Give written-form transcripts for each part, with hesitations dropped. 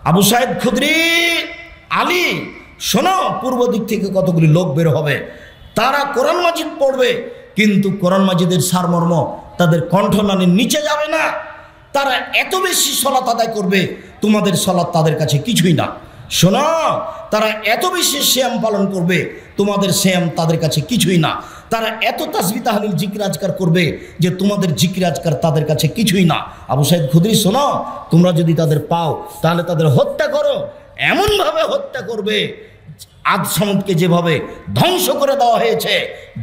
আবু সাইদ খুদরি, আলী, শোনো, পূর্ব দিক থেকে কতগুলি লোক বের হবে, তারা কোরআন মাজিদ পড়বে, কিন্তু কোরআন মাজিদের সারমর্ম তাদের কণ্ঠনালীর নিচে যাবে না। তারা এত বেশি সালাত আদায় করবে, তোমাদের সালাত তাদের কাছে কিছুই না। শোনো, তারা এত বেশি সিয়াম পালন করবে, তোমাদের সিয়াম তাদের কাছে কিছুই না। তারা এত তাসবিহ তাহলিল জিকির আজকার করবে যে তোমাদের জিকির আজকার তাদের কাছে কিছুই না। আবু সাইদ খুদরি, শোনো, তোমরা যদি তাদের পাও তাহলে তাদের হত্যা করো, এমনভাবে হত্যা করবে আদ সামুদকে যেভাবে ধ্বংস করে দেওয়া হয়েছে,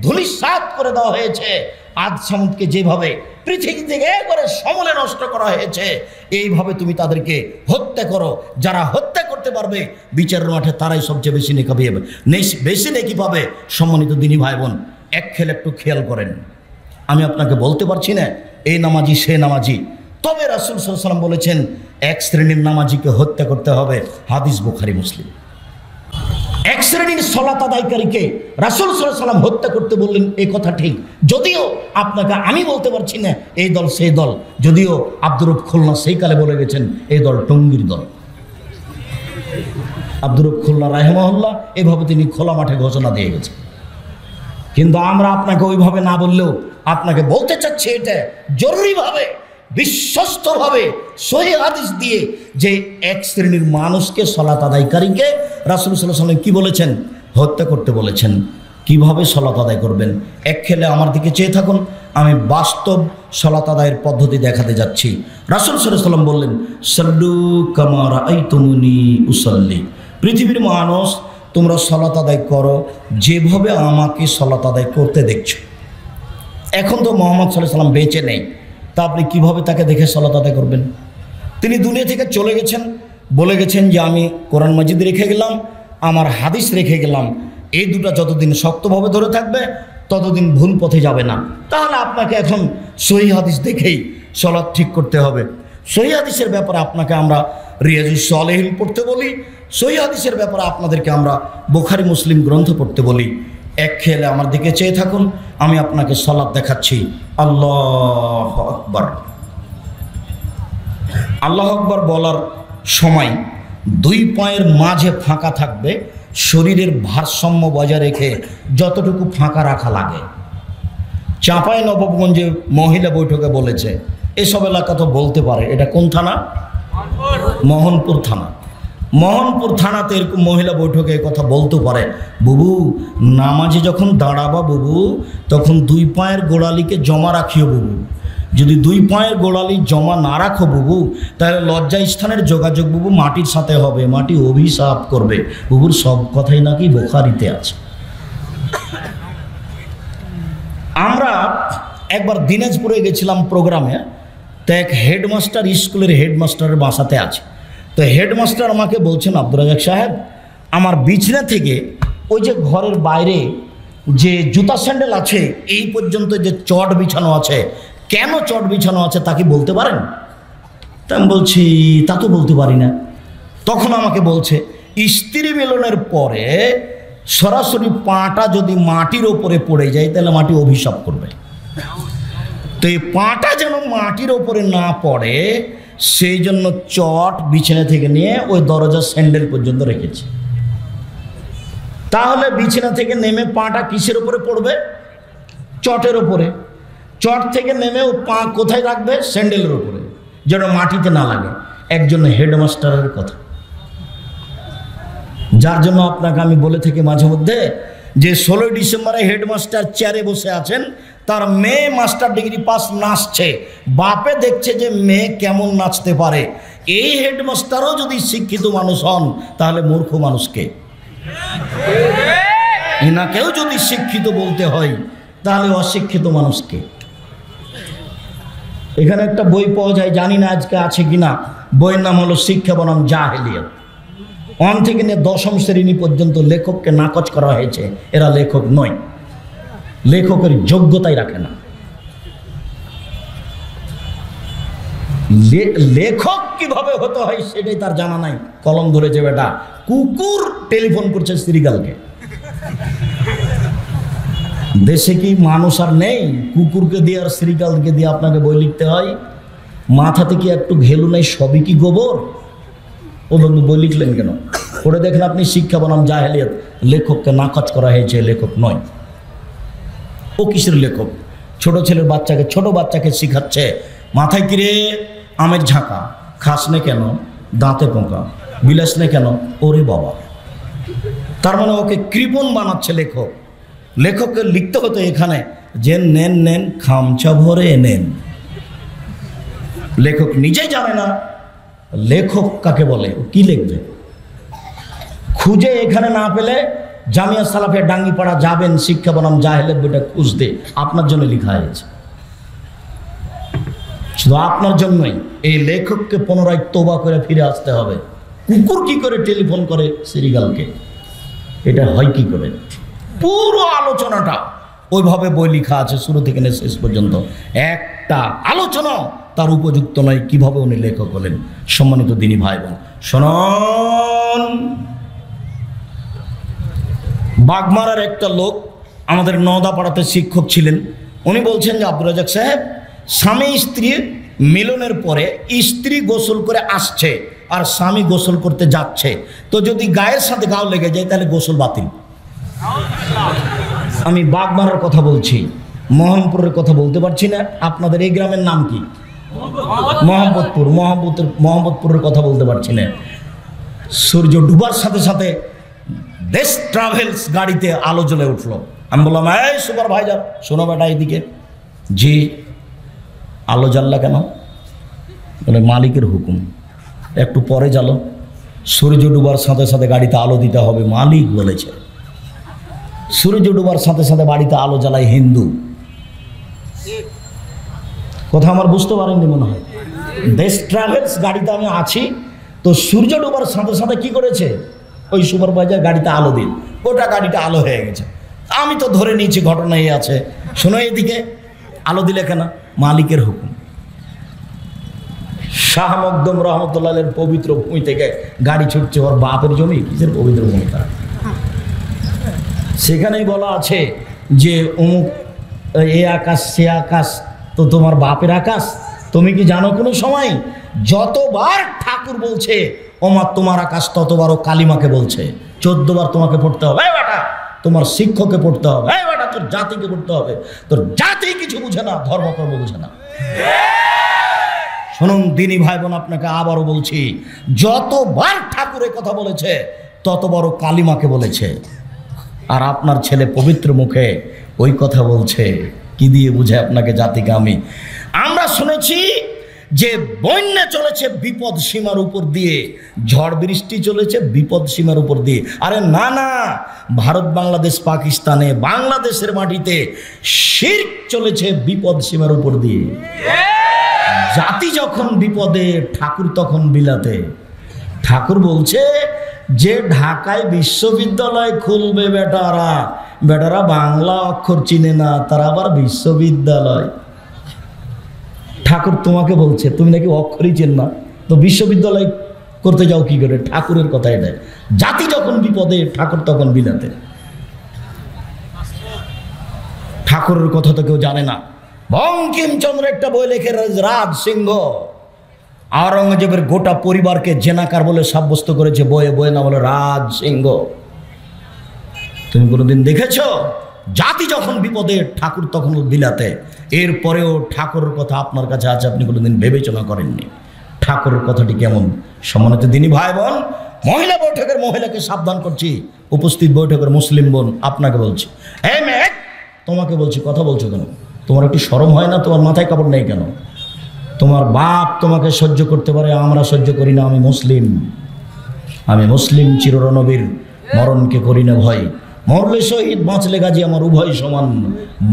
ধূলিসাৎ করে দেওয়া হয়েছে, আদ সামুদকে যেভাবে পৃথিবী থেকে একবারে সমূলে নষ্ট করা হয়েছে, এইভাবে তুমি তাদেরকে হত্যা করো। যারা হত্যা করতে পারবে বিচারের মাঠে তারাই সবচেয়ে বেশি নেকি পাবে, বেশি নেকি পাবে। সম্মানিত দিনী ভাই বোন, এক একটু খেয়াল করেন, আমি আপনাকে বলতে পারছি না এই নামাজি সে নামাজি, তবে রাসূল সাল্লাল্লাহু আলাইহি ওয়াসাল্লাম বলেছেন এক শ্রেণীর নামাজিকে হত্যা করতে হবে। হাদিস বুখারী মুসলিম। এক শ্রেণীর সালাত আদায়কারীকে রাসূল সাল্লাল্লাহু আলাইহি ওয়াসাল্লাম হত্যা করতে বললেন, এই কথা ঠিক। যদিও আপনাকে আমি বলতে পারছি না এই দল সেই দল, যদিও আব্দুর রব খুলনা সেই কালে বলে গেছেন এই দল টঙ্গীর দল। আব্দুর রব খুলনা রাহিমাহুল্লাহ এভাবে তিনি খোলা মাঠে ঘোষণা দিয়ে গেছেন। কিন্তু আমরা আপনাকে ওইভাবে না বললেও আপনাকে বলতে চাচ্ছি এটা জরুরিভাবে, বিশ্বস্তভাবে, সহিহ হাদিস দিয়ে, যে এক শ্রেণীর মানুষকে সালাত আদায়কারীকে রাসূল সাল্লাল্লাহু আলাইহি ওয়াসাল্লাম কি বলেছেন? হত্যা করতে বলেছেন। কিভাবে সালাত আদায় করবেন? এক খেলে আমার দিকে চেয়ে থাকুন, আমি বাস্তব সালাত আদায়ের পদ্ধতি দেখাতে যাচ্ছি। রাসূল সাল্লাল্লাহু আলাইহি ওয়াসাল্লাম বললেন, সাল্লু কামা রাআইতুমুনি উসাল্লি। পৃথিবীর মানুষ, তোমরা সালাত আদায় করো যেভাবে আমাকে সালাত আদায় করতে দেখছো। এখন তো মুহাম্মদ সাল্লাল্লাহু আলাইহি ওয়াসাল্লাম বেঁচে নেই, তা আপনি কীভাবে তাকে দেখে সালাত আদায় করবেন? তিনি দুনিয়া থেকে চলে গেছেন, বলে গেছেন যে আমি কোরআন মাজিদ রেখে গেলাম, আমার হাদিস রেখে গেলাম, এই দুটো যতদিন শক্তভাবে ধরে থাকবে ততদিন ভুল পথে যাবে না। তাহলে আপনাকে এখন সহিহ হাদিস দেখেই সালাত ঠিক করতে হবে। সহিহ হাদিসের ব্যাপারে আপনাকে আমরা রিয়াজুস সালেহিন পড়তে বলি, সহিহ হাদিসের ব্যাপারে আপনাদেরকে আমরা বুখারী মুসলিম গ্রন্থ পড়তে বলি। এক খেলে আমার দিকে চেয়ে থাকুন, আমি আপনাকে সালাত দেখাচ্ছি। আল্লাহু আকবার। আল্লাহু আকবার বলার সময় দুই পায়ের মাঝে ফাঁকা থাকবে, শরীরের ভারসাম্য বজায় রেখে যতটুকু ফাঁকা রাখা লাগে। চাঁপাই নবাবগঞ্জে মহিলা বৈঠকে বলেছে, এসব এলাকা তো বলতে পারে, এটা কোন থানা? মোহনপুর থানা। মোহনপুর থানাতে এরকম মহিলা বৈঠকে কথা বলতে পারে, বুবু নামাজে যখন দাঁড়াবা বুবু, তখন দুই পায়ের গোড়ালিকে জমা রাখিও বুবু। যদি দুই পায়ের গোড়ালি জমা না রাখো বুবু, তাহলে লজ্জা স্থানের যোগাযোগ বুবু মাটির সাথে হবে, মাটি অভিশাপ করবে। বুবুর সব কথাই নাকি বুখারীতে আছে। আমরা একবার দিনাজপুরে গেছিলাম প্রোগ্রামে, তো এক হেডমাস্টার, স্কুলের হেডমাস্টারের বাসাতে আছে। তো হেডমাস্টার আমাকে বলছেন, আব্দুর রাজ্জাক সাহেব, আমার বিছনা থেকে ওই যে ঘরের বাইরে যে জুতা স্যান্ডেল আছে এই পর্যন্ত যে চট বিছানো আছে, কেন চট বিছানো আছে তা কি বলতে পারেন? তা আমি বলছি, তা তো বলতে পারি না। তখন আমাকে বলছে, স্ত্রী মিলনের পরে সরাসরি পাটা যদি মাটির ওপরে পড়ে যায় তাহলে মাটি অভিশাপ করবে। তো এই পাটা যেন মাটির ওপরে না পড়ে সেই জন্য চট বিছানা থেকে নিয়ে ওই দরজার স্যান্ডেল পর্যন্ত রেখেছে। তাহলে বিছানা থেকে নেমে পাটা কিসের উপরে পড়বে? চটের ওপরে। চট থেকে নেমে ও পা কোথায় রাখবে? স্যান্ডেলের উপরে, যেন মাটিতে না লাগে। একজন হেডমাস্টারের কথা, যার জন্য আপনাকে আমি বলে থাকি মাঝে মধ্যে যে 16 ডিসেম্বরে হেডমাস্টার চেয়ারে বসে আছেন, তার মেয়ে মাস্টার ডিগ্রি পাস নাচছে, বাপে দেখছে যে মেয়ে কেমন নাচতে পারে। এই হেডমাস্টারও যদি শিক্ষিত মানুষ হন তাহলে মূর্খ মানুষকে, এনাকেও যদি শিক্ষিত বলতে হয় তাহলে অশিক্ষিত মানুষকে। এখানে একটা বই পাওয়া যায়, জানি না আজকে আছে কিনা, বইয়ের নাম হলো শিক্ষা বনাম জাহেলিয়াত। 1 থেকে নিয়ে 10ম শ্রেণী পর্যন্ত লেখককে নাকচ করা হয়েছে, এরা লেখক নয়, লেখকের যোগ্যতাই রাখে না। লেখক কিভাবে হতে হয় সেটাই তার জানা নাই। কলম ধরেছে বেটা, কুকুর টেলিফোন করছে শ্রীগালকে। দেশে কি মানুষ আর নেই? কুকুরকে দিয়ে আর শ্রীকালকে দিয়ে আপনাকে বই লিখতে হয়? মাথাতে কি একটু ঘেলু নেই? সবই কি গোবর? ও বন্ধু বই লিখলেন কেন? পড়ে দেখেন আপনি শিক্ষা বনাম জাহেলিয়াত, লেখককে নাকচ করা হয়েছে, লেখক নয়। ও কিসের লেখক? ছোট ছেলের বাচ্চাকে, ছোট বাচ্চাকে শিখাচ্ছে মাথায় কিরে আমের ঝাঁকা, খাস নে কেন, দাঁতে পোকা, বিলাস নে কেন, ওরে বাবা। তার মানে ওকে কৃপণ বানাচ্ছে লেখক। লেখককে লিখতে হতো এখানে যে নেন নেন খামচা ভরে নেন। লেখক নিজেই জানে না লেখক কাকে বলে, ও কি লিখবে। খুঁজে এখানে না পেলে জামিয়া সালাফিয়া ডাঙ্গিপাড়া যাবেন শিক্ষা বনাম জাহেলের বইটা খুঁজতে, আপনার জন্য লেখা হয়েছে, শুধু আপনার জন্যই। এই লেখককে পুনরায় তোবা করে ফিরে আসতে হবে। কুকুর কি করে টেলিফোন করে সিরিগালকে, এটা হয় কি করে? পুরো আলোচনাটা ওইভাবে বই লেখা আছে শুরু থেকে শেষ পর্যন্ত। একটা আলোচনা তার উপযুক্ত নয় কিভাবে উনি লেখক হলেন। সম্মানিত দিনী ভাই বোন শোনন, বাগমারার একটা লোক আমাদের নওদাপাড়াতে শিক্ষক ছিলেন। উনি বলছেন যে আব্দুর রাজাক সাহেব, স্বামী স্ত্রী মিলনের পরে স্ত্রী গোসল করে আসছে আর স্বামী গোসল করতে যাচ্ছে, তো যদি গায়ের সাথে গাও লেগে যায় তাহলে গোসল বাতিল। আমি বাগমারার কথা বলছি, মোহনপুরের কথা বলতে পারছি না। আপনাদের এই গ্রামের নাম কি? মোহাম্মদপুর। মোহাম্মদপুরের কথা বলতে পারছি না। সূর্য ডুবার সাথে সাথে দেশ ট্রাভেলস গাড়িতে আলো জ্বলে উঠলো। আমি বললাম, এই সুপারভাইজার শোনো বেটা এইদিকে। জি। আলো জ্বাললা কেন? বলে মালিকের হুকুম। একটু পরে জ্বালো। সূর্য ডুবার সাথে সাথে গাড়িতে আলো দিতে হবে, মালিক বলেছে। সূর্য ডুবার সাথে সাথে বাড়িতে আলো জ্বালায় হিন্দু। কথা আমার বুঝতে পারেননি মনে হয়। দেশ ট্রাভেলস গাড়িতে আমি আছি, তো সূর্য ডুবার সাথে সাথে কি করেছে ওই সুপারভাইজার গাড়িতে আলো দিন, গোটা গাড়িটা আলো হয়ে গেছে। আমি তো ধরে নিয়েছি ঘটনা এই আছে। শোনো এদিকে, আলো দিলে কেন? মালিকের হুকুম। শাহ মকদুম রহমতুল্লাহের পবিত্র ভূমি থেকে গাড়ি ছুটছে ওর বাপের জমি। কিসের পবিত্র ভূমি? তার সেখানেই বলা আছে যে অমুক এ আকাশ সে আকাশ তো তোমার বাপের আকাশ। তুমি কি জানো কোনো সময় যতবার ঠাকুর বলছে ওমা তোমার আকাশ, ততবারও কালিমাকে বলছে। 14 বার তোমাকে পড়তে হবে। এই বেটা তোমার শিক্ষককে পড়তে হবে। এই বেটা তোর জাতিকে পড়তে হবে। তোর জাতি কিছু বুঝে না, ধর্মকর্ম বুঝে না। শুনুন দিনী ভাই বোন, আপনাকে আবারও বলছি, যতবার ঠাকুরের কথা বলেছে ততবারও কালিমাকে বলেছে। আর আপনার ছেলে পবিত্র মুখে ওই কথা বলছে, কি দিয়ে বুঝে আপনাকে জাতিকে? আমরা শুনেছি যে বন্যা চলেছে বিপদ সীমার উপর দিয়ে, ঝড় বৃষ্টি চলেছে বিপদ সীমার উপর দিয়ে। আরে না না, ভারত বাংলাদেশ পাকিস্তানে বাংলাদেশের মাটিতে শিরক চলেছে বিপদ সীমার উপর দিয়ে। জাতি যখন বিপদে, ঠাকুর তখন বিলাতে। ঠাকুর বলছে যে ঢাকায় বিশ্ববিদ্যালয় খুলবে বেটারা বাংলা অক্ষর চিনে না, তারা আবার বিশ্ববিদ্যালয়। ঠাকুর তোমাকে বলছে তুমি নাকি অক্ষরই চেন না, তো বিশ্ববিদ্যালয় করতে যাও কি করে? ঠাকুরের কথা এটা। জাতি যখন বিপদে, ঠাকুর তখন বিলাতে। ঠাকুরের কথা তো কেউ জানে না। বঙ্কিমচন্দ্র একটা বই লেখে, রাজ সিংহ আওরঙ্গজেবের গোটা পরিবারকে জেনাকার বলে সাব্যস্ত করেছে বয়ে বয়ে, না বলে রাজ সিংহ। তুমি কোনোদিন দেখেছ? জাতি যখন বিপদে, ঠাকুর তখন বিলাতে। এরপরেও ঠাকুরের কথা আপনার কাছে আছে, আপনি কোনোদিন বিবেচনা করেননি। ঠাকুরের কথাটি কেমন? সম্মানিত দিনী ভাই বোন, মহিলা বৈঠকের মহিলাকে সাবধান করছি, উপস্থিত বৈঠকের মুসলিম বোন আপনাকে বলছি, এই মেয়ে তোমাকে বলছি, কথা বলছো কেন? তোমার একটু শরম হয় না? তোমার মাথায় কাপড় নেই কেন? তোমার বাপ তোমাকে সহ্য করতে পারে, আমরা সহ্য করি না। আমি মুসলিম চিররণবীর, মরণকে করি না ভয়। মরলে শহীদ, বাঁচলে গাজী, আমার উভয় সমান।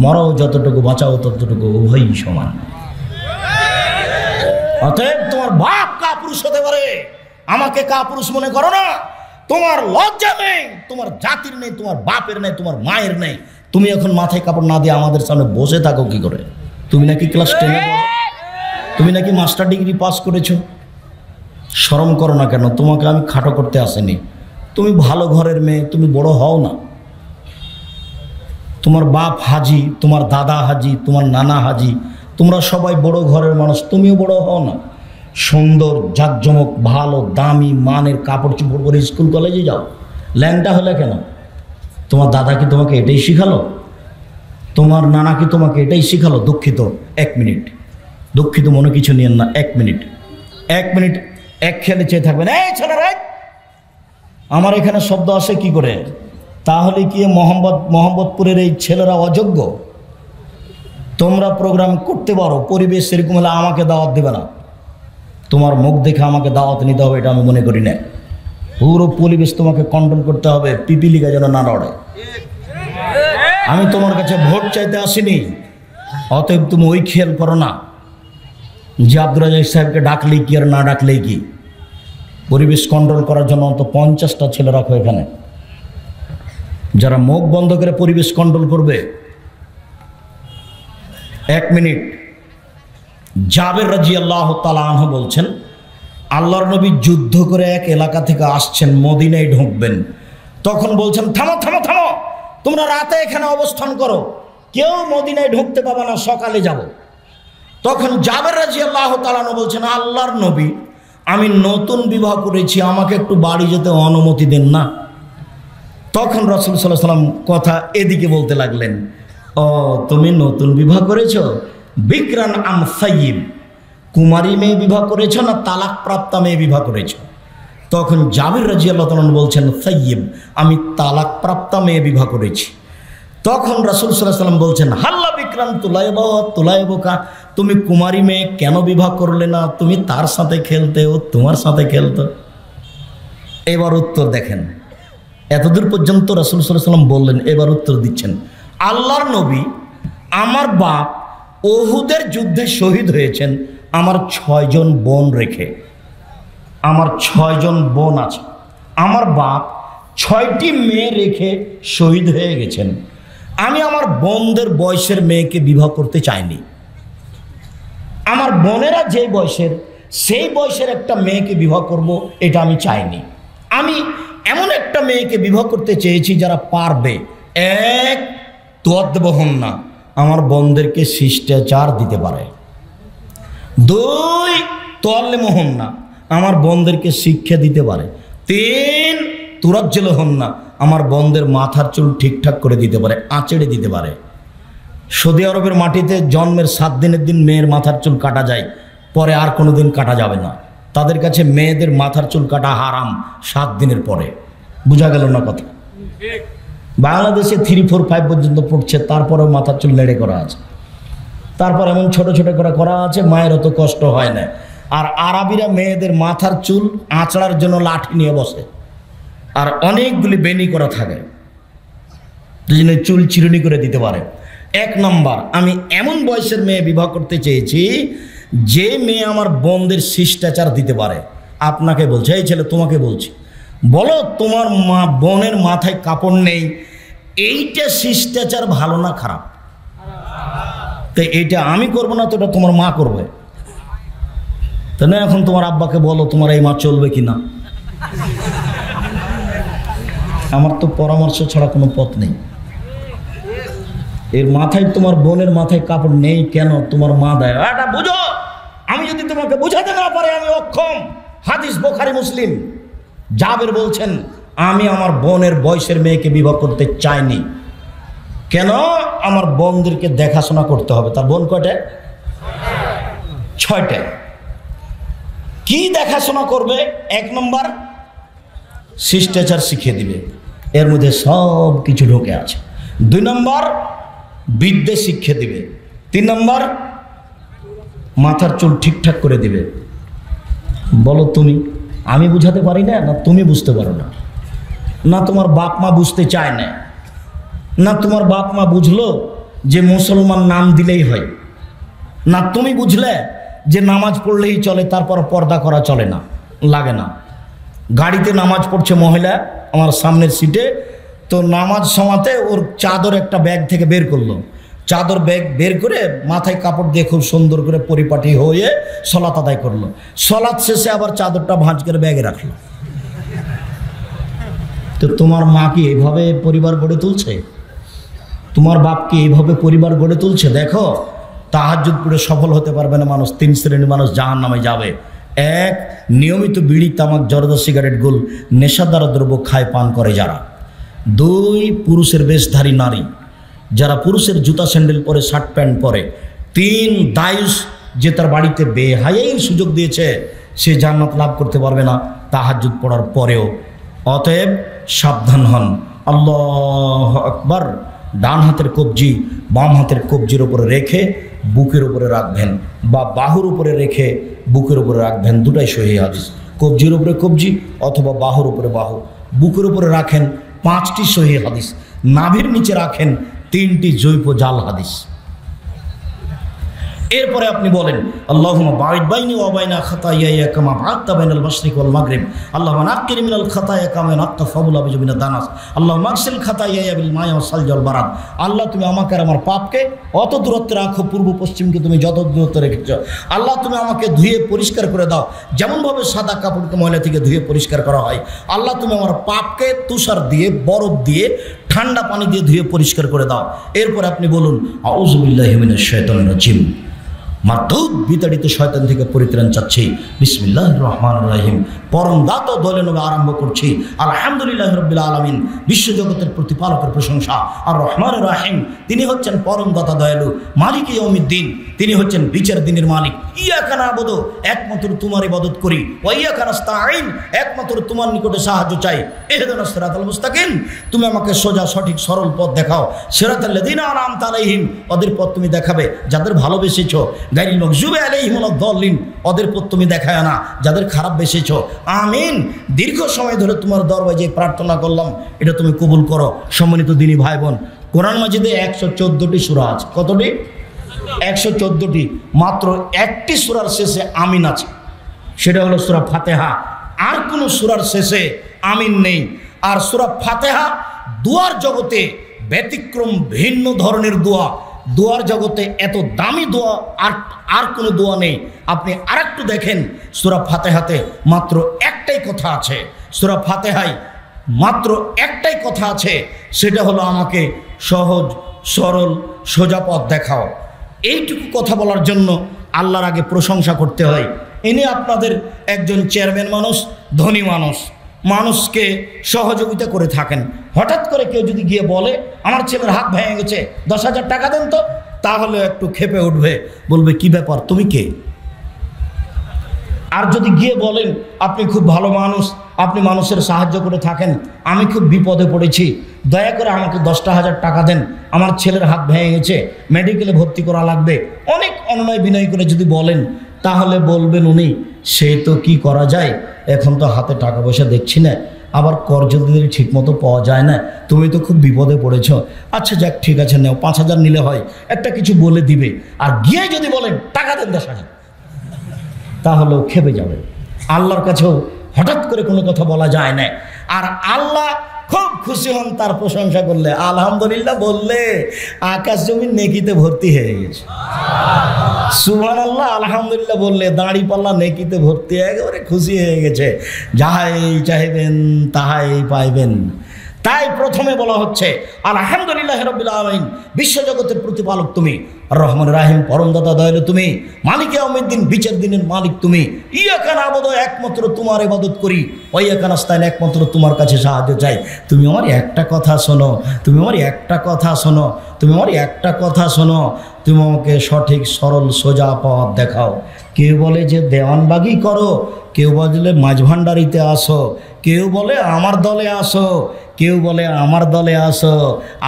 মরাও যতটুকু, বাঁচাও ততটুকু, উভয়ই সমান। অতএব তোমার বাপ কাপুরুষ হতে পারে, আমাকে কাপুরুষ মনে করো না। তোমার লজ্জা নেই, তোমার জাতির নেই, তোমার বাপের নেই, তোমার মায়ের নেই। তুমি এখন মাথায় কাপড় না দিয়ে আমাদের সামনে বসে থাকো কি করে? তুমি নাকি ক্লাস 10-এ, তুমি নাকি মাস্টার ডিগ্রি পাস করেছো। শরম করো না কেন? তোমাকে আমি খাটো করতে আসেনি। তুমি ভালো ঘরের মেয়ে, তুমি বড় হও না। তোমার বাপ হাজি, তোমার দাদা হাজি, তোমার নানা হাজি, তোমরা সবাই বড় ঘরের মানুষ, তুমিও বড় হও না। সুন্দর জাঁকজমক ভালো দামি মানের কাপড় চোপড় পরে স্কুল কলেজে যাও, ল্যাংটা হলে কেন? তোমার দাদা কি তোমাকে এটাই শিখালো? তোমার নানা কি তোমাকে এটাই শিখালো? দুঃখিত, 1 মিনিট, দুঃখিত মনে কিছু নিয়েন না, 1 মিনিট, 1 মিনিট এক খেলে চেয়ে থাকবেন। এই ছেলেরা, আমার এখানে শব্দ আসে কি করে? তাহলে কি মোহাম্মদপুরের এই ছেলেরা অযোগ্য? তোমরা প্রোগ্রাম করতে পারো, পরিবেশ সেরকম হলে আমাকে দাওয়াত দেবে না। তোমার মুখ দেখে আমাকে দাওয়াত নিতে হবে এটা আমি মনে করি না। পুরো পরিবেশ তোমাকে কন্ট্রোল করতে হবে, পিপিলিকা যেন না লড়ে। আমি তোমার কাছে ভোট চাইতে আসিনি, অতএব তুমি ওই খেয়াল করো না যে আব্দুর রাজ্জাক সাহেবকে ডাকলেই কি আর না ডাকলেই কি। পরিবেশ কন্ট্রোল করার জন্য অন্তত 50টা ছেলে রাখো এখানে, যারা মুখ বন্ধ করে পরিবেশ কন্ট্রোল করবে। 1 মিনিট। জাবের রাদিয়াল্লাহু তাআলা আনহু বলছেন, আল্লাহর নবী যুদ্ধ করে এক এলাকা থেকে আসছেন, মদিনায় ঢুকবেন। তখন বলছেন, থামো থামো থামো, তোমরা রাতে এখানে অবস্থান করো, কেউ মদিনায় ঢুকতে পাবে না, সকালে যাব। তখন জাবের রাদিয়াল্লাহু তাআলা আনহু বলছেন, আল্লাহর নবী, আমি নতুন বিবাহ করেছি, আমাকে একটু বাড়ি যেতে অনুমতি দেন না। তখন রাসূল সাল্লাল্লাহু আলাইহি ওয়াসাল্লাম কথা এদিকে বলতে লাগলেন, ও তুমি নতুন বিবাহ করেছো? বিকরান আম সাইয়্যিব, কুমারী মেয়ে বিবাহ করেছো না তালাক প্রাপ্তা মেয়ে বিবাহ করেছো? তখন জাবির রাদিয়াল্লাহু তাআলা বলছেন, সাইয়্যিব, আমি তালাক প্রাপ্তা মেয়ে বিবাহ করেছি। তখন রাসূল সাল্লাল্লাহু আলাইহি ওয়াসাল্লাম বলছেন, হাল্লা বিকরান তুলাইবকা, তুমি কুমারী মেয়ে কেন বিবাহ করলে না? তুমি তার সাথে খেলতে, ও তোমার সাথে খেলতো। এবার উত্তর দেখেন, এতদূর পর্যন্ত রাসূল সাল্লাল্লাহু আলাইহি ওয়াসাল্লাম বললেন, এবার উত্তর দিচ্ছেন, আল্লাহর নবী, আমার বাপ উহুদের যুদ্ধে শহীদ হয়েছেন আমার 6 জন বোন রেখে। আমার 6 জন বোন আছে, আমার বাপ 6টি মেয়ে রেখে শহীদ হয়ে গেছেন। আমি আমার বোনদের বয়সের মেয়েকে বিবাহ করতে চাইনি। আমার বোনেরা যে বয়সের, সেই বয়সের একটা মেয়েকে বিবাহ করব, এটা আমি চাইনি। আমি এমন একটা মেয়েকে বিবাহ করতে চেয়েছি যারা পারবে, 1 তদ্বহন না, আমার বোনদেরকে শিষ্টাচার দিতে পারে, 2 তোয়াল্লে মোহন না, আমার বোনদেরকে শিক্ষা দিতে পারে, 3 তুরাজ্জল হন না, আমার বোনদের মাথার চুল ঠিকঠাক করে দিতে পারে, আঁচড়ে দিতে পারে। সৌদি আরবের মাটিতে জন্মের 7 দিনের দিন মেয়ের মাথার চুল কাটা যায়, পরে আর কোনো দিন কাটা যাবে না। তাদের কাছে মেয়েদের মাথার চুল কাটা হারাম 7 দিনের পরে। বোঝা গেল না কথা? বাংলাদেশে 3, 4, 5 পর্যন্ত পড়ছে, তারপরেও মাথার চুল নেড়ে করা আছে, তারপর এমন ছোট ছোট করে করা আছে, মায়ের অত কষ্ট হয় না। আর আরবিরা মেয়েদের মাথার চুল আঁচড়ার জন্য লাঠি নিয়ে বসে, আর অনেকগুলি বেনি করা থাকে, দুজনে চুল চিরুনি করে দিতে পারে। 1 নম্বর, আমি এমন বয়সের মেয়ে বিবাহ করতে চেয়েছি যে মেয়ে আমার বোনদের শিষ্টাচার দিতে পারে। আপনাকে বলছে, এই ছেলে তোমাকে বলছি, বলো তোমার বোনের মাথায় কাপড় নেই, এইটা শিষ্টাচার ভালো না খারাপ? তো এইটা আমি করবো না, তো এটা তোমার মা করবে, তো না? এখন তোমার আব্বাকে বলো তোমার এই মা চলবে কি না। আমার তো পরামর্শ ছাড়া কোনো পথ নেই। এর মাথায়, তোমার বোনের মাথায় কাপড় নেই কেন? তোমার মা দেয়, এটা বুঝো। আমি যদি তোমাকে বুঝাতে না পারি আমি অক্ষম। হাদিস বুখারী মুসলিম। জাবের বলছেন, আমি আমার বোনের বয়সের মেয়েকে বিবাহ করতে চাইনি। কেন? আমার বোনদেরকে দেখাশোনা করতে হবে। তার বোন কয়টা? 6টা। কি দেখাশোনা করবে? 1 নম্বর, শিষ্টাচার শিখিয়ে দিবে, এর মধ্যে সব কিছু ঢোকে আছে। 2 নম্বর, বিদ্যে শিক্ষা দিবে। 3 নম্বর, মাথার চুল ঠিকঠাক করে দিবে। বলো তুমি, আমি বুঝাতে পারি না, না তুমি বুঝতে পারো না, না তোমার বাপ মা বুঝতে চায় না, না তোমার বাপ মা বুঝলো যে মুসলমান নাম দিলেই হয়, না তুমি বুঝলে যে নামাজ পড়লেই চলে, তারপর পর্দা করা চলে না, লাগে না। গাড়িতে নামাজ পড়ছে মহিলা আমার সামনের সিটে, তো নামাজ সময়তে ওর চাদর একটা ব্যাগ থেকে বের করলো, চাদর ব্যাগ বের করে মাথায় কাপড় দিয়ে খুব সুন্দর করে পরিপাটি হয়ে সলাত আদায় করলো। সলাত শেষে আবার চাদরটা ভাঁজ করে ব্যাগে রাখলো। তো তোমার মা কি এইভাবে পরিবার গড়ে তুলছে? তোমার বাপ কি এইভাবে পরিবার গড়ে তুলছে? দেখো, তাহাজ্জুদ পড়ে সফল হতে পারবে না মানুষ, 3 শ্রেণীর মানুষ জাহান্নামে যাবে। এক, নিয়মিত বিড়ি, তামাক, জর্দা, সিগারেট, গোল, নেশাদার দ্রব্য খায় পান করে যারা। দুই, পুরুষের বেশধারী নারী, যারা পুরুষের জুতা স্যান্ডেল পরে, শার্ট প্যান্ট পরে। তিন, দায়ুস, যে তার বাড়িতে বেহায়াইর সুযোগ দিয়েছে, সে জান্নাত লাভ করতে পারবে না তাহাজ্জুদ পড়ার পরেও। অতএব সাবধান হন। আল্লাহু আকবার। ডান হাতের কবজি বাম হাতের কবজির উপরে রেখে বুকের উপরে রাখবেন, বা বাহুর উপরে রেখে বুকের উপরে রাখবেন, দুটাই সহিহ হাদিস। কবজির উপরে কবজি অথবা বাহুর উপরে বাহু। বুকের উপরে রাখেন 5টি সহিহ হাদিস, নাভির নিচে রাখেন 3টি জৈব জাল হাদিস। এরপরে আপনি বলেন আল্লাহুম্মা বা'id বাইনি ওয়া বাইনা খাতায়ায়া কামা বা'adta বাইনাল মাশরিক ওয়াল মাগরিব, আল্লাহুম্মা নাক্কিনি মিনাল খাতায়া কামা নাক্কা ফাবুলা বিজমিনাদ দানাস, আল্লাহুম্মা আগসিল খাতায়ায়া বিল মা'i ওয়াস সালজি ওয়াল বারাদ। আল্লাহ তুমি আমাকে আর আমার পাপকে অত দূরত্বে রাখো পূর্ব পশ্চিমকে তুমি যত দূরত্বে রেখেছো। আল্লাহ তুমি আমাকে ধুয়ে পরিষ্কার করে দাও, যেমনভাবে সাদা কাপড়কে ময়লা থেকে ধুয়ে পরিষ্কার করা হয়। আল্লাহ তুমি আমার পাপকে তুষার দিয়ে, বরফ দিয়ে, ঠান্ডা পানি দিয়ে ধুয়ে পরিষ্কার করে দাও। এরপর আপনি বলুন আউযু বিল্লাহি মিনাশ শাইতানির রাজিম, মারদুদ বিতাড়িত শয়তান থেকে পরিত্রাণ চাচ্ছি। বিসমিল্লাহির রহমানির রহিম। পরম দাতা দলে নবে আরম্ভ করছি আলহামদুলিল্লাহি রাব্বিল আলামিন। বিশ্বজগতের প্রতিপালকের প্রশংসা। আর রহমানির রহিম, তিনি হচ্ছেন পরম দাতা দয়ালু। মালিক ইয়াউমিদ্দিন, তিনি হচ্ছেন বিচার দিনের মালিক। ইয়াকা না'বুদু, একমাত্র তোমার ইবাদত করি। ওয়া ইয়াকা নাস্তাঈন, একমাত্র তোমার নিকটে সাহায্য চাই। ইহদিনাস সিরাতাল মুস্তাকিম, তুমি আমাকে সোজা সঠিক সরল পথ দেখাও। সিরাতাল লাযিনা আন'আমতা আলাইহিম, ওদের পথ তুমি দেখাবে যাদের ভালোবেসেছো। গায়রিল মাগযুবি আলাইহিম ওয়ালাদ-দাল্লিন, ওদের পথ তুমি দেখায় না যাদের খারাপ বেসেছো। আমিন। দীর্ঘ সময় ধরে তোমার দরবারে যে প্রার্থনা করলাম, এটা তুমি কবুল করো। সম্মানিত দিনী ভাই বোন, কোরআন মাজিদে 114টি সূরা আছে। কতটি? 114টি। মাত্র একটি সূরার শেষে আমিন আছে, সেটা হলো সূরা ফাতিহা। আর কোনো সূরার শেষে আমিন নেই। আর সূরা ফাতিহা দুয়ার জগতে ব্যতিক্রম, ভিন্ন ধরনের দোয়া। দোয়ার জগতে এত দামি দোয়া আর কোনো দোয়া নেই। আপনি আরেকটু দেখেন, সূরা ফাতিহাতে মাত্র একটাই কথা আছে। সূরা ফাতিহায় মাত্র একটাই কথা আছে, সেটা হলো আমাকে সহজ সরল সোজা পথ দেখাও। এইটুকু কথা বলার জন্য আল্লাহর আগে প্রশংসা করতে হয়। ইনি আপনাদের একজন চেয়ারম্যান মানুষ, ধনী মানুষ, মানুষকে সহযোগিতা করে থাকেন। হঠাৎ করে কেউ যদি গিয়ে বলে আমার ছেলের হাত ভেঙে গেছে, 10,000 টাকা দেন তো, তাহলে একটু ক্ষেপে উঠবে, বলবে কি ব্যাপার, তুমি কে? আর যদি গিয়ে বলেন আপনি খুব ভালো মানুষ, আপনি মানুষের সাহায্য করে থাকেন, আমি খুব বিপদে পড়েছি, দয়া করে আমাকে 10,000 টাকা দেন, আমার ছেলের হাত ভেঙে গেছে, মেডিকেলে ভর্তি করা লাগবে, অনেক অনুনয় বিনয় করে যদি বলেন, তাহলে বলবেন উনি সে তো কি করা যায়, এখন তো হাতে টাকা পয়সা দেখছি না, আবার কর্জ যদি ঠিক মতো পাওয়া যায় না, তুমি তো খুব বিপদে পড়েছ, আচ্ছা যাক ঠিক আছে নেও, 5,000 নিলে হয়, একটা কিছু বলে দিবে। আর গিয়ে যদি বলেন টাকা দেন 10,000, তাহলেও খেপে যাবে। আল্লাহর কাছেও হঠাৎ করে কোনো কথা বলা যায় না। আর আল্লাহ খুব খুশি হন তার প্রশংসা করলে, আলহামদুলিল্লাহ বললে আকাশ জমিন নেকিতে ভর্তি হয়ে গেছে। সুবহানাল্লাহ আলহামদুলিল্লাহ বললে দাড়ি পাল্লা নেকিতে ভর্তি, একেবারে খুশি হয়ে গেছে। যাহাই চাইবেন তাহাই পাইবেন। তাই প্রথমে বলা হচ্ছে আলহামদুলিল্লাহ রাব্বিল আলামিন, বিশ্বজগতের প্রতিপালক তুমি, রহমান রাহিম পরম দাতা দয়ালু তুমি, মালিক ইয়াউমিদ্দিন বিচার দিনের মালিক তুমি, ইয়াকা না'বুদু একমাত্র তোমার ইবাদত করি, ওয়া ইয়াকা নাস্তাইন একমাত্র তোমার কাছে সাহায্য চাই। তুমি আমার একটা কথা শোনো, তুমি আমার একটা কথা শোনো, তুমি আমার একটা কথা শোনো, তুমি আমাকে সঠিক সরল সোজা পথ দেখাও। কেউ বলে যে দেওয়ানবাগি করো, কেউ বলে মাঝভান্ডারিতে আসো, কেউ বলে আমার দলে আসো, কেউ বলে আমার দলে আসো,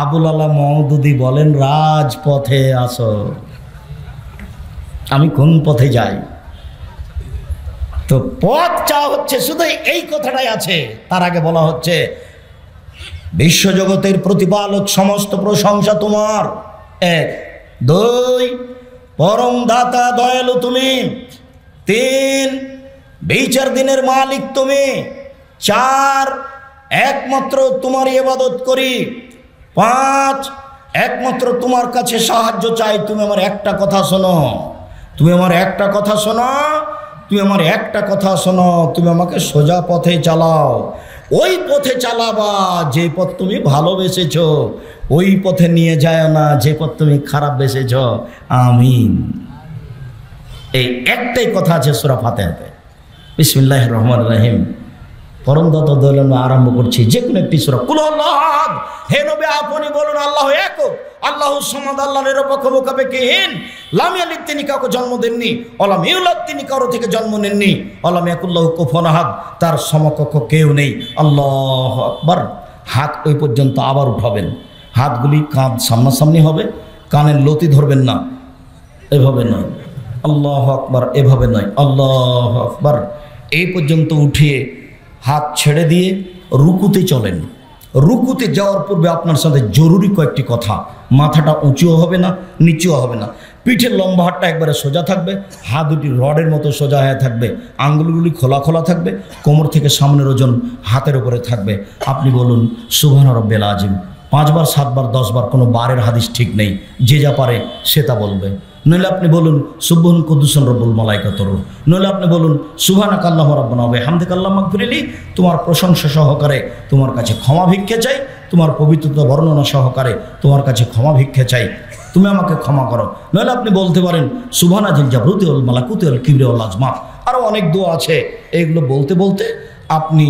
আবুল আলা মওদুদি বলেন রাজপথে আসো। আমি কোন পথে যাই? তো পথ চাওয়া হচ্ছে, শুধু এই কথাটাই আছে। তার আগে বলা হচ্ছে বিশ্বজগতের প্রতিপালক, সমস্ত প্রশংসা তোমার। 1, 2 পরম দাতা দয়ালু তুমি, 3 বিচার দিনের মালিক তুমি, 4 একমাত্র তোমার ইবাদত করি, 5 একমাত্র তোমার কাছে সাহায্য চাই। তুমি আমার একটা কথা শোনো, তুমি আমার একটা কথা শোনো, তুমি আমার একটা কথা শোনো, তুমি আমাকে সোজা পথে চালাও। ওই পথে চালাবা যে পথ তুমি ভালোবেসেছ, ওই পথে নিয়ে যায় না যে পথ তুমি খারাপ বেসেছ। আমিন। এই একটাই কথা আছে সূরা ফাতিহাতে। বিসমিল্লাহির রহমানির রহিম। পরমদাতা দয়ালু আরম্ভ করছি যে কোনো একটি সূরা। কুল আল্লাহু আহাদ, হে নবী আপনি বলুন আল্লাহু এক, আল্লাহুস সামাদ, আল্লাহ নিরপেক্ষ মুখাপেক্ষিহীন। লাম ইয়ালিদ, তিনি কাউকে জন্ম দেননি। ওয়ালাম ইউলাদ, তিনি কারো থেকে জন্ম নেননি। ওয়ালাম ইয়াকুল্লাহু কুফুয়ান আহাদ, তার সমকক্ষ কেউ নেই। আল্লাহু আকবার। হাত ওই পর্যন্ত আবার উঠাবেন। হাতগুলি কাঁধ সামনাসামনি হবে, কানের লতি ধরবেন না, এভাবে নয়। আল্লাহু আকবার, এভাবে নয়। আল্লাহু আকবার। এই পর্যন্ত উঠিয়ে হাত ছেড়ে দিয়ে রুকুতে চলেন। রুকুতে যাওয়ার পূর্বে আপনার সাথে জরুরি কয়েকটি কথা। মাথাটা উঁচুও হবে না, নিচুও হবে না। পিঠের লম্বা হাতটা একবারে সোজা থাকবে, হাত দুটি রডের মতো সোজা হয়ে থাকবে, আঙ্গুলগুলি খোলা খোলা থাকবে, কোমর থেকে সামনের ওজন হাতের উপরে থাকবে। আপনি বলুন সুবহান রাব্বিল আযীম 5 বার 7 বার 10 বার, কোনো বারের হাদিস ঠিক নেই, যে যা পারে সে তা বলবে। নইলে আপনি বলুন সুবহান কুদ্দুসুন রব্বুল মালাইকাতুর রূহ। নইলে আপনি বলুন সুবহানাকা আল্লাহুম্মা রাব্বানা ওয়া বিহামদিকা আল্লাহুম্মা গফিরলি, তোমার প্রশংসা সহকারে তোমার কাছে ক্ষমা ভিক্ষা চাই, তোমার পবিত্রতা বর্ণনা সহকারে তোমার কাছে ক্ষমা ভিক্ষা চাই, তুমি আমাকে ক্ষমা করো। নইলে আপনি বলতে পারেন সুবহানা জিল জাবরুতি ওয়াল মালাকুতি ওয়াল কিবরি ওয়াল আজমা। আরও অনেক দোয়া আছে, এইগুলো বলতে বলতে আপনি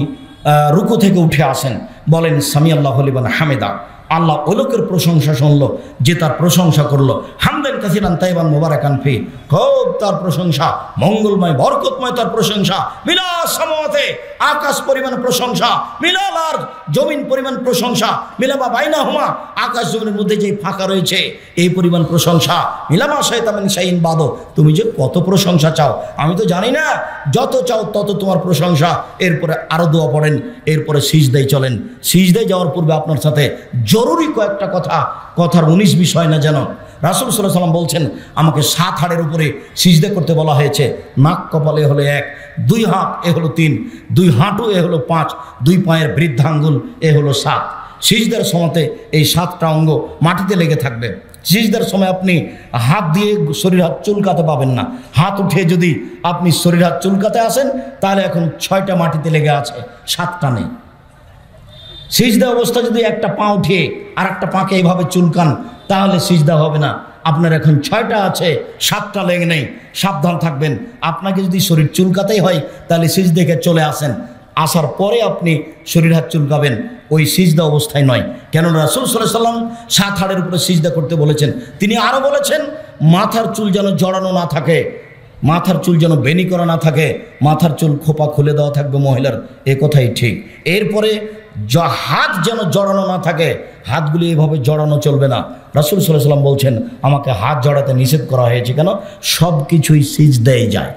রুকু থেকে উঠে আসেন, বলেন সামি আল্লাহু লিমান হামিদা। আল্লাহ ওই লোকের প্রশংসা শুনলো যে তার প্রশংসা করলো। হামদান কাসিরান তাইবান মুবারাকান ফি, খুব তার প্রশংসা, মঙ্গলময় বরকতময় তার প্রশংসা। মিলা সামাওয়াতে, আকাশ পরিমাণ প্রশংসা, মিলাল আরদ, জমিন পরিমাণ প্রশংসা, মিলামা বাইনাহুমা, আকাশ জমিনের মধ্যে যে ফাঁকা রয়েছে এই পরিমাণ প্রশংসা। মিলামা শাইতা মিন শাইইন বাদো, তুমি যে কত প্রশংসা চাও আমি তো জানি না, যত চাও তত তোমার প্রশংসা। এরপরে আরও দোয়া পড়েন, এরপরে সিজদায় চলেন। সিজদায় যাওয়ার পূর্বে আপনার সাথে জরুরি কয়েকটা কথা, কথার 19 বিষয় না যেন। রাসূল সাল্লাল্লাহু আলাইহি ওয়াসাল্লাম বলছেন আমাকে 7 হাড়ের উপরে সিজদা করতে বলা হয়েছে। নাক কপালে হলো 1, 2 হাত এ হলো 3, 2 হাঁটু এ হলো 5, 2 পায়ের বৃদ্ধাঙ্গুল এ হলো 7। সিজদার সময়তে এই 7টা অঙ্গ মাটিতে লেগে থাকবে। সিজদার সময় আপনি হাত দিয়ে শরীর হাত চুলকাতে পাবেন না। হাত উঠিয়ে যদি আপনি শরীর হাত চুলকাতে আসেন তাহলে এখন 6টা মাটিতে লেগে আছে, 7টা নেই। সিজদা অবস্থা যদি একটা পা উঠিয়ে আর একটা পাকে এইভাবে চুলকান তাহলে সিজদা হবে না। আপনার এখন 6টা আছে, 7টা লেগে নেই, সাবধান থাকবেন। আপনাকে যদি শরীর চুলকাতেই হয় তাহলে সিজদাকে চলে আসেন, আসার পরে আপনি শরীর হাত চুলকাবেন, ওই সিজদা অবস্থায় নয়। কেননা রাসূল সাল্লাল্লাহু আলাইহি ওয়াসাল্লাম 7 হাড়ের উপরে সিজদা করতে বলেছেন। তিনি আরও বলেছেন মাথার চুল যেন জড়ানো না থাকে, মাথার চুল যেন বেনি করা না থাকে, মাথার চুল খোপা খুলে দেওয়া থাকবে মহিলার, এ কথাই ঠিক। এরপরে হাত যেন জড়ানো না থাকে, হাতগুলি এভাবে জড়ানো চলবে না। রাসূল সাল্লাল্লাহু আলাইহি ওয়াসাল্লাম বলছেন আমাকে হাত জড়াতে নিষেধ করা হয়েছে। কেন? সব কিছুই সিজদায় যায়,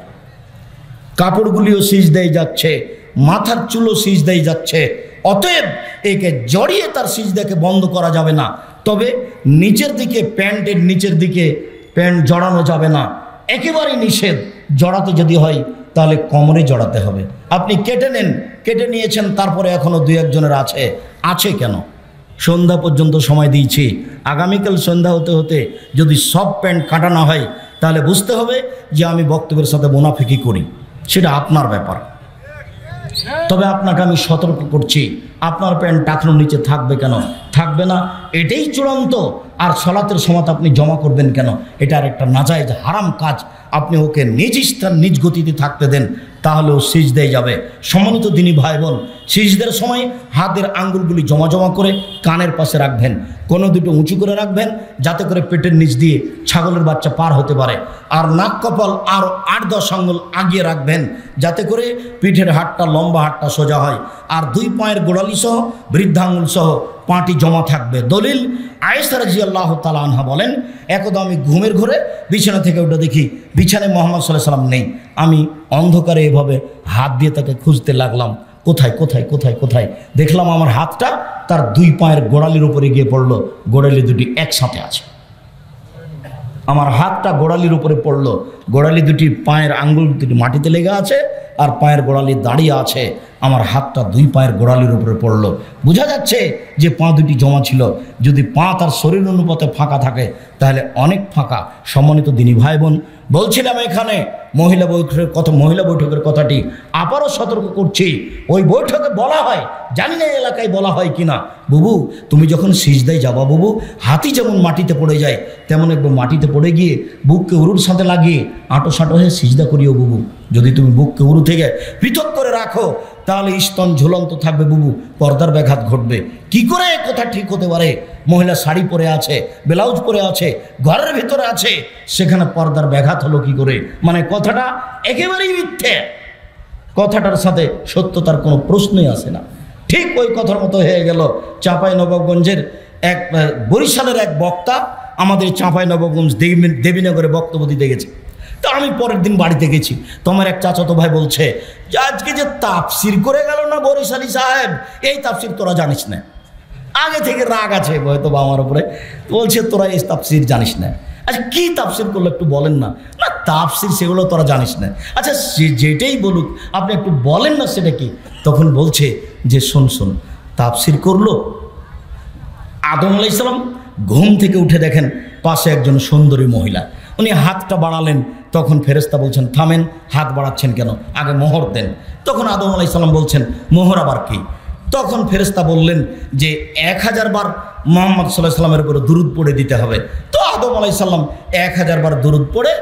কাপড়গুলিও সিজদায় যাচ্ছে, মাথার চুলও সিজদায় যাচ্ছে। অতএব একে জড়িয়ে তার সিজদাকে বন্ধ করা যাবে না। তবে নিচের দিকে, প্যান্টের নিচের দিকে প্যান্ট জড়ানো যাবে না, একেবারেই নিষেধ। জড়াতে যদি হয় তাহলে কোমরে জড়াতে হবে। আপনি কেটে নেন, কেটে নিয়েছেন, তারপরে এখনও 2-1 জনের আছে কেন? সন্ধ্যা পর্যন্ত সময় দিয়েছি, আগামীকাল সন্ধ্যা হতে হতে যদি সব প্যান্ট কাটা না হয় তাহলে বুঝতে হবে যে আমি বক্তব্যের সাথে মুনাফিকি করি, সেটা আপনার ব্যাপার। তবে আপনাকে আমি সতর্ক করছি, আপনার প্যান্ট টাকনোর নিচে থাকবে কেন? থাকবে না, এটাই চূড়ান্ত। আর সলাতের সময় আপনি জমা করবেন কেন? এটা আর একটা নাজায়েজ হারাম কাজ। আপনি ওকে নিজ স্থান নিজ গতিতে থাকতে দেন, তাহলেও সিজদায় যাবে। সম্মানিত দিনী ভাই বোন, সিজদার সময় হাতের আঙ্গুলগুলি জমা জমা করে কানের পাশে রাখবেন, কোনো দুটো উঁচু করে রাখবেন যাতে করে পেটের নিচ দিয়ে ছাগলের বাচ্চা পার হতে পারে। আর নাক কপাল আরও 8-10 আঙ্গুল আগিয়ে রাখবেন যাতে করে পিঠের হাড়টা, লম্বা হাড়টা সোজা হয়। আর 2 পায়ের গোড়ালি সহ বৃদ্ধাঙ্গুল সহ পাটি জমা থাকবে। দলিল আয়েশা রাদিয়াল্লাহু তাআলা আনহা বলেন একদা আমি ঘুমের ঘরে বিছানা থেকে উঠে দেখি বিছানায় মুহাম্মদ সাল্লাল্লাহু আলাইহি ওয়াসাল্লাম নেই। আমি অন্ধকারে এভাবে হাত দিয়ে তাকে খুঁজতে লাগলাম, কোথায় কোথায় কোথায় কোথায়। দেখলাম আমার হাতটা তার 2 পায়ের গোড়ালির উপরে গিয়ে পড়লো, গোড়ালি দুটি একসাথে আছে। আমার হাতটা গোড়ালির উপরে পড়লো, গোড়ালি দুটি পায়ের আঙ্গুল দুটি মাটিতে লেগে আছে আর পায়ের গোড়ালি দাঁড়িয়ে আছে। আমার হাতটা 2 পায়ের গোড়ালির উপরে পড়লো। বোঝা যাচ্ছে যে পা দুটি জমা ছিল। যদি পা তার শরীর অনুপাতে ফাঁকা থাকে তাহলে অনেক ফাঁকা। সম্মানিত দিনী ভাই বোন, বলছিলাম এখানে মহিলা বৈঠকের কথাটি আবারও সতর্ক করছি। ওই বৈঠকে বলা হয় জানি না এলাকায় বলা হয় কিনা, বুবু তুমি যখন সিজদায় যাবা বুবু, হাতি যেমন মাটিতে পড়ে যায় তেমন একবার মাটিতে পড়ে গিয়ে বুককে উরুর সাথে লাগিয়ে আঁটো সাঁটো হয়ে সিজদা করিও বুবু। যদি তুমি বুককে উরু থেকে পৃথক করে রাখো তাহলে স্তন ঝুলন্ত থাকবে বুবু, পর্দার ব্যাঘাত ঘটবে। কি করে কথা ঠিক হতে পারে? মহিলা শাড়ি পরে আছে, ব্লাউজ পরে আছে, ঘরের ভিতরে আছে, সেখানে পর্দার ব্যাঘাত হলো কি করে? মানে কথাটা একেবারেই মিথ্যে, কথাটার সাথে সত্যতার কোনো প্রশ্নই আসে না। ঠিক ওই কথার মতো হয়ে গেল চাঁপাইনবাবগঞ্জের এক বরিশালের এক বক্তা আমাদের চাঁপাইনবাবগঞ্জ দেবীনগরে বক্তব্য দিতে গেছে। তো আমি পরের দিন বাড়িতে গেছি, তোমার এক চাচাতো ভাই বলছে যে আজকে যে তাফসির করে গেল না বরিশালী সাহেব, এই তাফসির তোরা জানিস না। আগে থেকে রাগ আছে হয়তো আমার উপরে, বলছে তোরা এই তাফসির জানিস না। আচ্ছা কি তাফসির করলো একটু বলেন না। না তাফসির সেগুলো তোরা জানিস না। আচ্ছা যেটাই বলুক আপনি একটু বলেন না সেটা কি। তখন বলছে যে শোন তাফসির করলো আদম আলাইহিস সালাম ঘুম থেকে উঠে দেখেন পাশে একজন সুন্দরী মহিলা, উনি হাতটা বাড়ালেন, তখন ফেরেশতা বলছেন থামেন, হাত বাড়াচ্ছেন কেন, আগে মোহর দেন। তখন আদম আলাইহিস সালাম বলছেন মোহর আবার কি? তখন ফেরেশতা বললেন যে 1000 বার মুহাম্মদ সাল্লাল্লাহু আলাইহি সাল্লামের উপরে দুরূদ পড়ে দিতে হবে। তো আদম আলাইহিস সালাম 1000 বার দুরূদ পড়ে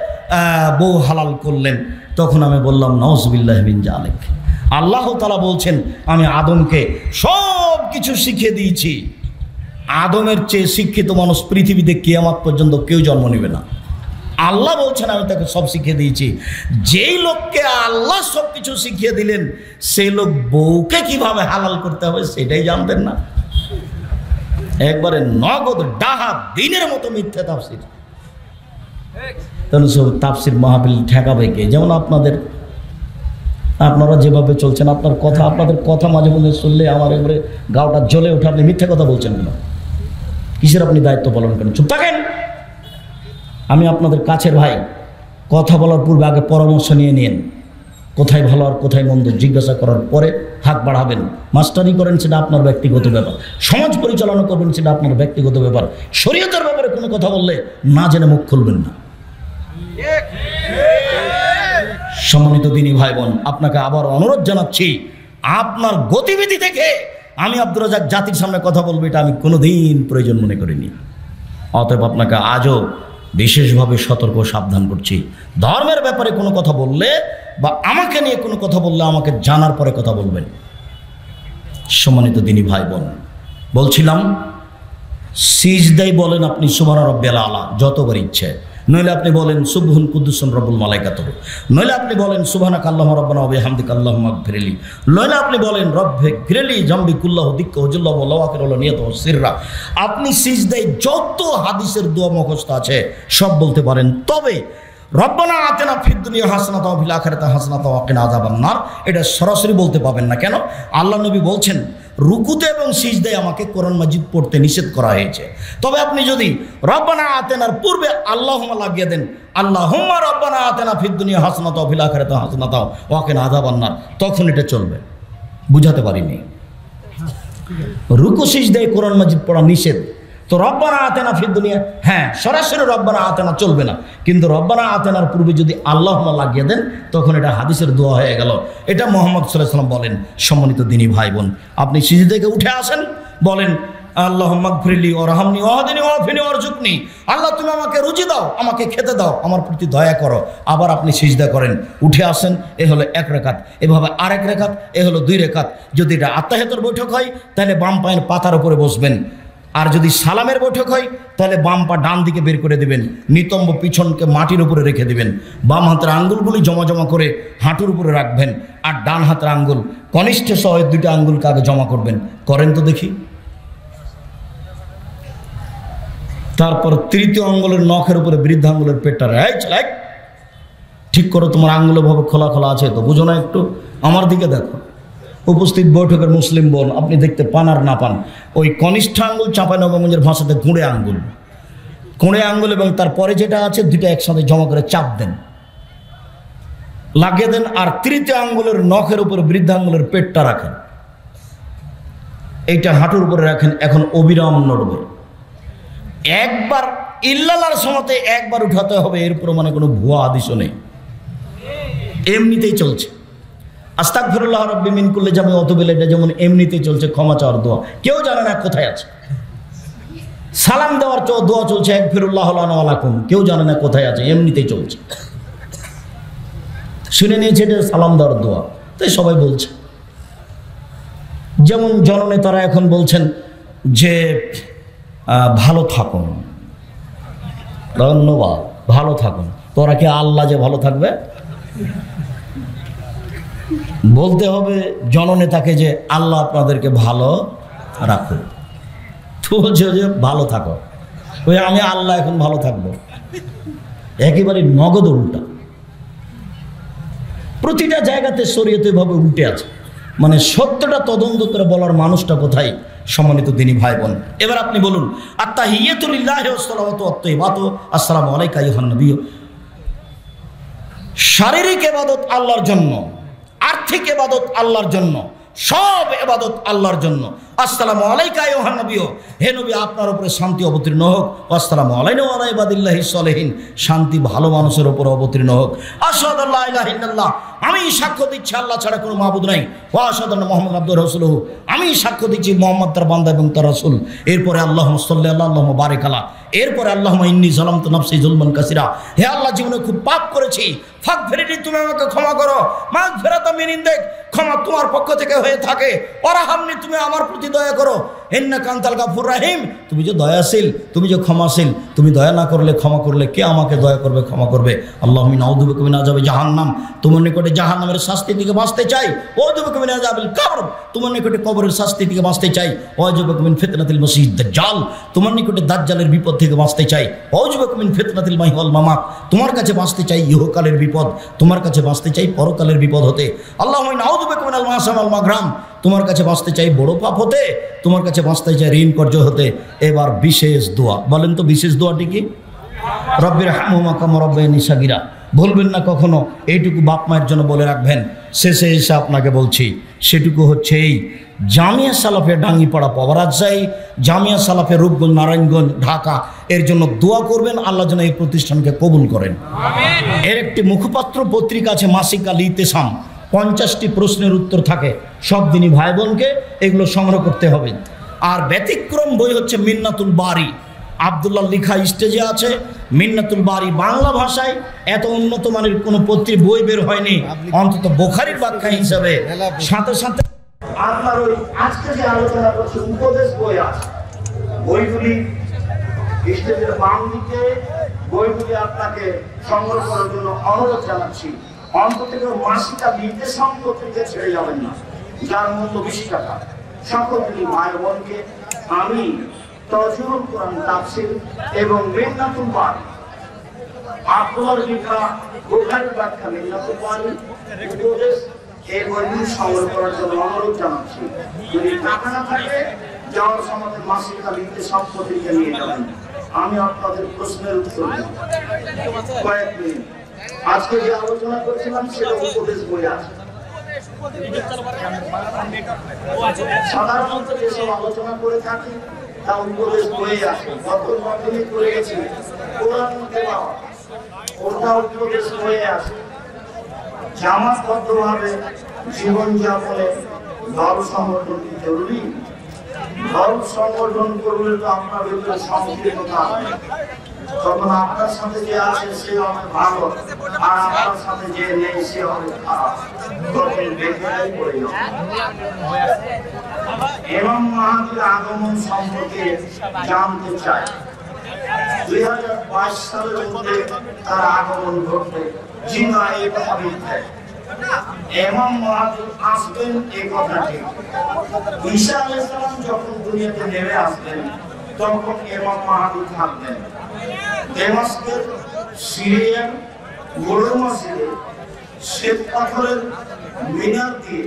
বউ হালাল করলেন। তখন আমি বললাম নাউযুবিল্লাহি মিন যালিক। আল্লাহ তাআলা বলছেন আমি আদমকে সব কিছু শিখিয়ে দিয়েছি। আদমের চেয়ে শিক্ষিত মানুষ পৃথিবীতে কিয়ামত পর্যন্ত কেউ জন্ম নেবে না। আল্লাহ বলছেন আমি তাকে সব শিখিয়ে দিয়েছি। যেই লোককে আল্লাহ সব কিছু শিখিয়ে দিলেন সেই লোক বউকে কিভাবে হালাল করতে হবে সেটাই জানতেন না। একবারে নগদ ডাহা দিনের মতো মিথ্যা তাফসির। তাহলে সব তাফসির মাহফিল ঠেকাবে কে? যেমন আপনারা যেভাবে চলছেন, আপনাদের কথা মাঝে মধ্যে শুনলে আমার এবারে গাওটা জ্বলে ওঠে। আপনি মিথ্যা কথা বলছেন কেন? কিসের আপনি দায়িত্ব পালন করেন? চুপ থাকেন। আমি আপনাদের কাছের ভাই, কথা বলার পূর্বে আগে পরামর্শ নিয়ে নিন, কোথায় ভালো আর কোথায় মন্দ জিজ্ঞাসা করার পরে হাত বাড়াবেন। মাস্টারি করেন সেটা আপনার ব্যক্তিগত ব্যাপার, সমাজ পরিচালনা করবেন সেটা আপনার ব্যক্তিগত ব্যাপার। শরীয়তের ব্যাপারে কোনো কথা বললে না জেনে মুখ খুলবেন না। সম্মানিত দিনী ভাই বোন, আপনাকে আবার অনুরোধ জানাচ্ছি, আপনার গতিবিধি দেখে আমি আব্দুর রাজ্জাক জাতির সামনে কথা বলবো এটা আমি কোনোদিন প্রয়োজন মনে করিনি। অতএব আপনাকে আজও বিশেষভাবে সতর্ক সাবধান করছি, ধর্মের ব্যাপারে কোনো কথা বললে বা আমাকে নিয়ে কোনো কথা বললে আমাকে জানার পরে কথা বলবেন। সম্মানিত দিনী ভাই বোন, বলছিলাম সিজদাই বলেন আপনি সুবহান রাব্বিয়াল আলা যতবার ইচ্ছে, নইলে আপনি বলেন সুবহুন কুদ্দুসুন রব্বুল মালাইকাতুহু, নইলে আপনি বলেন সুবহানাকা আল্লাহুম্মা রাব্বানা ওয়া বিহামদিকা আল্লাহুম্মা গফিরলি, নইলে আপনি বলেন রব্বে গফিরলি জামবি কুল্লাহু দিক্কা ওয়াজুল্লাহু ওয়া লাওয়াকির ওয়া নিয়াতু সিররা। আপনি সিজদায় যত হাদিসের দোয়া মুখস্থ আছে সব বলতে পারেন। তবে রব্বানা আতিনা ফিদ দুনিয়া হাসানাতাও ওয়া ফিল আখিরাতি হাসানাতাও ওয়া কিনা আযাবান নার এটা সরাসরি বলতে পাবেন না। কেন? আল্লাহ নবী বলছেন রুকুতে এবং সিজদায় আমাকে কোরআন মাজিদ পড়তে নিষেধ করা হয়েছে। তবে আপনি যদি রব্বানা আতিনার পূর্বে আল্লাহুম্মা লাগিয়ে দেন, আল্লাহুম্মা রব্বানা আতিনা ফিদ দুনিয়া হাসানাতাও ওয়া ফিল আখিরাতি হাসানাতাও ওয়া কিনা আযাবান নার, তখন এটা চলবে। বুঝাতে পারিনি? রুকু সিজদায় কোরআন মাজিদ পড়া নিষেধ। তো রব্বানা আতেনা ফিদ দুনিয়া, হ্যাঁ সরাসরি রব্বানা আতেনা চলবে না, কিন্তু রব্বানা আতেনার পূর্বে যদি আল্লাহুম্মা লাগিয়ে দেন তখন এটা হাদিসের দোয়া হয়ে গেল। এটা মুহাম্মদ সাল্লাল্লাহু আলাইহি ওয়াসাল্লাম বলেন। সম্মানিত দিনী ভাই বোন, আপনি সিজদা থেকে উঠে আসেন, বলেন আল্লাহুম্মা গফিরলি ওয়ারহামনি ওয়াহদিনি ওয়াফিনি ওয়ারজুকনি, আল্লাহ তুমি আমাকে রুজি দাও, আমাকে খেতে দাও, আমার প্রতি দয়া করো। আবার আপনি সিজদা করেন, উঠে আসেন, এ হলো 1 রাকাত, এভাবে আরেক রাকাত, এ হলো 2 রাকাত। যদি এটা আত্তাহিয়াতুর বৈঠক হয় তাহলে বাম পায়ের পাতার উপরে বসবেন, আর যদি সালামের বৈঠক হয় তাহলে বাম পা ডান দিকে বের করে দেবেন, নিতম্ব পিছনকে মাটির উপরে রেখে দিবেন, বাম হাতের আঙ্গুলগুলি জমা জমা করে হাঁটুর উপরে রাখবেন, আর ডান হাতের আঙ্গুল কনিষ্ঠ সহ 2টা আঙ্গুলকে আগে জমা করবেন। করেন তো দেখি। তারপর 3য় আঙ্গুলের নখের উপরে বৃদ্ধ আঙ্গুলের পেটটা ঠিক করো। তোমার আঙ্গুলের ভাবে খোলা খোলা আছে তো, বুঝো না? একটু আমার দিকে দেখো। উপস্থিত বৈঠকের মুসলিম বোন, আপনি দেখতে পান আর না পান, ওই কনিষ্ঠ আঙ্গুল চাঁপাইনবাবগঞ্জের ভাষাতে কুঁড়ে আঙ্গুল এবং তারপরে যেটা আছে 2টা একসাথে জমা করে চাপ দেন, লাগিয়ে দেন। আর 3য় আঙ্গুলের নখের উপরে বৃদ্ধ আঙ্গুলের পেটটা রাখেন, এইটা হাঁটুর উপরে রাখেন। এখন অবিরাম নড়বে। একবার ইল্লাল্লাহর সময়তে একবার উঠাতে হবে, এর প্রমাণে কোনো ভুয়া হাদিসও নেই, এমনিতেই চলছে। আস্তাগফিরুল্লাহ রাব্বি মিন কুল্লি জামি অতবিল, এটা যেমন এমনিতে চলছে ক্ষমা চাওয়ার দোয়া, কেউ জানে না কোথায় আছে। সালাম দেওয়ার দোয়া চলছে আকফিরুল্লাহ লানা ওয়া লাকুম, কেউ জানে না কোথায় আছে, এমনিতেই চলছে। শুনে নিয়েছে এটা সালাম দেওয়ার দোয়া, তাই সবাই বলছে। যেমন জননেতারা এখন বলছেন যে ভালো থাকুন, ধন্যবাদ, ভালো থাকুন। তোরা কি আল্লাহ যে ভালো থাকবে? বলতে হবে জননেতাকে যে আল্লাহ আপনাদেরকে ভালো রাখুন। তো বলছে যে ভালো থাকো, ওই আমি আল্লাহ এখন ভালো থাকবো, একেবারে নগদ উল্টা। প্রতিটা জায়গাতে শরীয়ত এভাবে উল্টে আছে, মানে সত্যটা তদন্ত করে বলার মানুষটা কোথায়? সম্মানিত দিনী ভাই বোন, এবার আপনি বলুন আত্তাহিয়াতু লিল্লাহি ওয়াস সালাওয়াতু ওয়াত তাইয়্যিবাতু আসসালামু আলাইকা আইয়ুহান নবী। শারীরিক ইবাদত আল্লাহর জন্য, আর্থিক ইবাদত আল্লাহর জন্য, সব ইবাদত আল্লাহর জন্য। আসসালামু আলাইকা আইয়ুহান নবী, হে নবী আপনার উপরে শান্তি অবতীর্ণ হোক। আসসালামু আলাইনা ওয়া আলা ইবাদিল্লাহিস সালিহিন, শান্তি ভালো মানুষের উপর অবতীর্ণ হোক। আশহাদু আল্লা ইলাহা ইল্লাল্লাহ, আমি সাক্ষ্য দিচ্ছি আল্লাহ ছাড়া কোনো মাবুদ নাই। ওয়া আশহাদু আন্না মুহাম্মাদান আবদুহু ওয়া রাসূলুহু, আমি সাক্ষ্য দিচ্ছি মুহাম্মদ তার বান্দা এবং তার রাসূল। এরপরে আল্লাহুম্মা সাল্লি আলা আল্লাহুম্মা বারিক আলা, এরপরে আল্লাহুম্মা ইন্নী যালামতু নাফসি যুলমান কাসীরা, হে আল্লাহ জীবনে খুব পাপ করেছি, ফাগফিরনি, তুমি আমাকে ক্ষমা করো। মাগফিরাতাম মিন ইনদিক, ক্ষমা তোমার পক্ষ থেকে হয়ে থাকে। ওয়ারহামনি, তুমি আমার প্রতি দয়া করো। ইন্নাকা আনতাল গাফুর রহিম, তুমি যে দয়াশীল, তুমি যে ক্ষমাশীল, তুমি দয়া না করলে, ক্ষমা করলে কে আমাকে দয়া করবে, ক্ষমা করবে? আল্লাহুম্মা নাউযু বিকা মিন আযাবি জাহান্নাম, তোমার নিকটে জাহান্নামের শাস্তি থেকে বাঁচতে চাই। ওয়াউযু বিকা মিন আযাবিল কবর, তোমার নিকটে কবরের শাস্তি থেকে বাঁচতে চাই। ওয়াউযু বিকা মিন ফিতনাতিল মাসিহিদ দাজ্জাল, তোমার নিকটে দাজ্জালের বিপদ থেকে বাঁচতে চাই। ওয়াউযু বিকা মিন ফিতনাতিল মাহি ওয়াল মামাত, তোমার কাছে বাঁচতে চাই ইহকালের বিপদ, তোমার কাছে বাঁচতে চাই পরকালের বিপদ হতে। আল্লাহুম্মা নাউযু বিকা মিনাল মাসাম ওয়াল মাগরাম, তোমার কাছে বাঁচতে চাই বড় পাপ হতে, তোমার কাছে বাঁচতে চাই ঋণ কর্য হতে। এবার বিশেষ দোয়া, বলেন তো বিশেষ দোয়াটি কি? রব্বির হামহুমা কামা রাব্বায়ানি সাগীরা, বলবেন না কখনো, এইটুকু বাপ মায়ের জন্য বলে রাখবেন। শেষে এসে আপনাকে বলছি, সেটুকু হচ্ছে এই জামিয়া সালাফে ডাঙ্গিপাড়া পবারাজশাহী, জামিয়া সালাফে রূপগঞ্জ নারায়ণগঞ্জ ঢাকা, এর জন্য দোয়া করবেন আল্লাহ যেন এই প্রতিষ্ঠানকে কবুল করেন। এর একটি মুখপাত্র পত্রিকা আছে মাসিক আল ইতেসাম, 50টি প্রশ্নের উত্তর থাকে। সব দিনই ভাই বোনকে এগুলো সংগ্রহ করতে হবে। আর ব্যতিক্রম বই হচ্ছে মিন্নাতুল বারি, আব্দুল্লাহ লিখা, স্টেজে আছে। মিন্নাতুল বারি বাংলা ভাষায় এত উন্নত মানের কোনো বই বের হয়নি, অন্তত বুখারীর ব্যাখ্যা হিসাবে। সাথে সাথে আপনার ওই আজকে যে আলোচনা করছে উপদেশ বই আছে, বইগুলি স্টেজের বাম দিকে, বইগুলি আপনাকে সংগ্রহ করার জন্য অনুরোধ জানাচ্ছি। অন্তত মাসিকা নির্দেশন পত্রিকা ছেড়ে যাবেন না, যার মূল্য 20 টাকা। সকলকে মায়ের বোনকে আমি তরজুমা কোরআন তাফসীর এবং মিন্নাতুল বারি, আব্দুল্লাহ লিখা বুখারীর ব্যাখ্যা মিন্নাতুল বারি, উপদেশ, এই বইগুলি সংগ্রহ করার জন্য অনুরোধ জানাচ্ছি। যদি টাকা না থাকে যাওয়ার সময় মাসিকা নির্দেশন পত্রিকা নিয়ে যাবেন। আমি আপনাদের প্রশ্নের উত্তর দেব কয়েক মিনিট। আজকে যে আলোচনা করছিলাম সেটা উপদেশ বই আছে। সাধারণত যেসব আলোচনা করে থাকি তা উপদেশ বই আছে। গত দিনে করে গেছি কোরআন তেলাওয়াত, ওটা উপদেশ বইয়ে আছে। জামাতবদ্ধভাবে জীবনযাপনে দল সংগঠন কি জরুরি? দল সংগঠন করলে তো আপনার ভিতরে সংকীর্ণতা হবে। তখন আপনার সাথে যে আছে সে অনেক ভালো, আর আপনার সাথে যে নেই সে অনেক খারাপ। তখন বেকারাই পড়ে যাবে। ইমাম মাহদীর আগমন সম্পর্কে জানতে চাই। 2022 সালের মধ্যে তার আগমন ঘটবে, জি না এই কথা মিথ্যা। ইমাম মাহদী আসবেন এই কথা ঠিক। ঈসা আলাইহিস সালাম যখন দুনিয়াতে নেমে আসবেন তখন ইমাম মাহদী থাকবেন। দামেস্কের সিরিয়ান গোড়ো মসজিদে শ্বেত পাথরের মিনার দিয়ে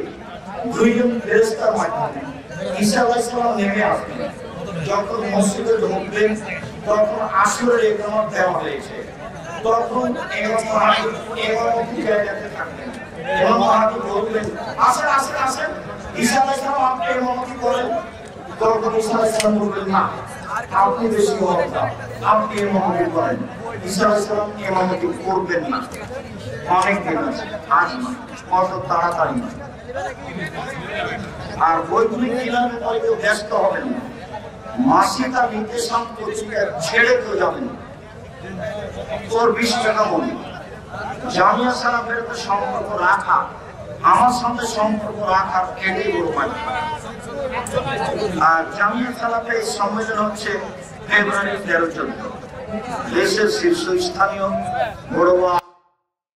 দুইজন ফেরেশতার মাধ্যমে ঈসা আলাইহিস সালাম নেমে আসবেন। যখন মসজিদে ঢুকবেন তখন আসরের ইকামত দেওয়া হয়েছে। তখন ইমাম মাহদী ইমামতি জায়গাতে থাকবেন। ইমাম মাহদী বলবেন, আসেন আসেন আসেন, ঈসা আলাইহিস সালাম আপনি ইমামতি করেন। তখন ঈসা আলাইহিস সালাম বলবেন, না আপনি বেশি বক্তা, আপনি ইমামতি করেন। ঈসা আলাইহিস সালাম ইমামতি করবেন না। অনেক দিন আছে, আজ না, অত তাড়াতাড়ি না। আর বইগুলি কেনার পরে কেউ ব্যস্ত হবেন না, মাসে তার নির্দেশাঙ্ক পত্রিকা ছেড়ে কেউ যাবেন না। তোর 20 টাকা মনে জামিয়া সালাফের তো সম্পর্ক রাখা, আমার সঙ্গে সম্পর্ক রাখার এটাই বড় মানে। আর জামিয়া সালাফে এই সম্মেলন হচ্ছে ফেব্রুয়ারি 13-14, দেশের শীর্ষস্থানীয় বড়